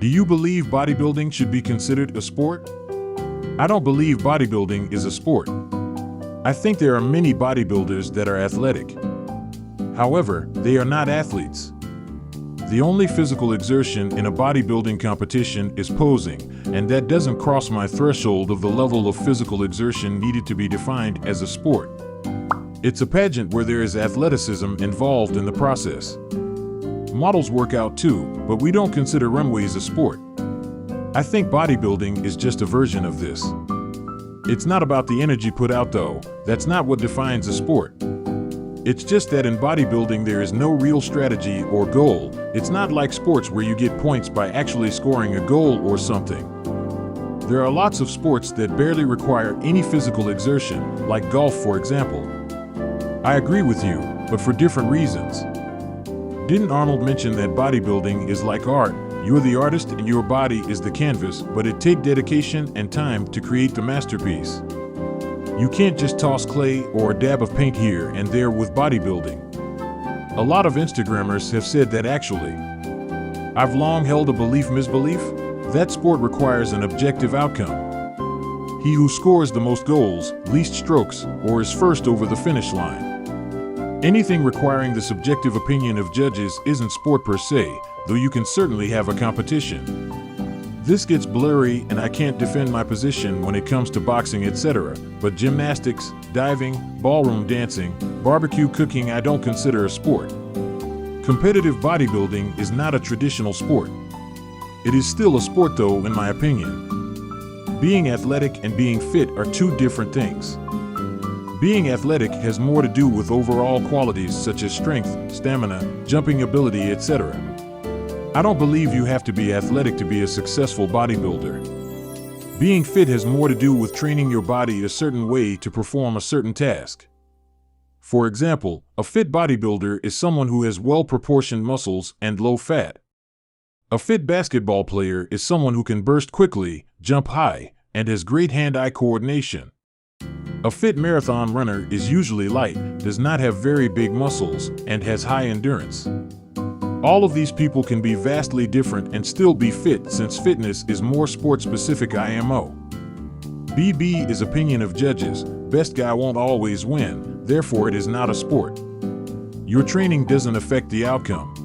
Do you believe bodybuilding should be considered a sport? I don't believe bodybuilding is a sport. I think there are many bodybuilders that are athletic. However, they are not athletes. The only physical exertion in a bodybuilding competition is posing, and that doesn't cross my threshold of the level of physical exertion needed to be defined as a sport. It's a pageant where there is athleticism involved in the process. Models work out too, but we don't consider runways a sport. I think bodybuilding is just a version of this. It's not about the energy put out though, that's not what defines a sport. It's just that in bodybuilding there is no real strategy or goal. It's not like sports where you get points by actually scoring a goal or something. There are lots of sports that barely require any physical exertion, like golf for example. I agree with you, but for different reasons. Didn't Arnold mention that bodybuilding is like art? You're the artist and your body is the canvas, but it takes dedication and time to create the masterpiece. You can't just toss clay or a dab of paint here and there with bodybuilding. A lot of Instagrammers have said that actually. I've long held a belief-misbelief. That sport requires an objective outcome. He who scores the most goals, least strokes, or is first over the finish line. Anything requiring the subjective opinion of judges isn't sport per se, though you can certainly have a competition. This gets blurry and I can't defend my position when it comes to boxing, etc., but gymnastics, diving, ballroom dancing, barbecue cooking I don't consider a sport. Competitive bodybuilding is not a traditional sport. It is still a sport though, in my opinion. Being athletic and being fit are two different things. Being athletic has more to do with overall qualities such as strength, stamina, jumping ability, etc. I don't believe you have to be athletic to be a successful bodybuilder. Being fit has more to do with training your body a certain way to perform a certain task. For example, a fit bodybuilder is someone who has well-proportioned muscles and low fat. A fit basketball player is someone who can burst quickly, jump high, and has great hand-eye coordination. A fit marathon runner is usually light, does not have very big muscles, and has high endurance. All of these people can be vastly different and still be fit, since fitness is more sport-specific IMO. BB is opinion of judges, best guy won't always win, therefore it is not a sport. Your training doesn't affect the outcome.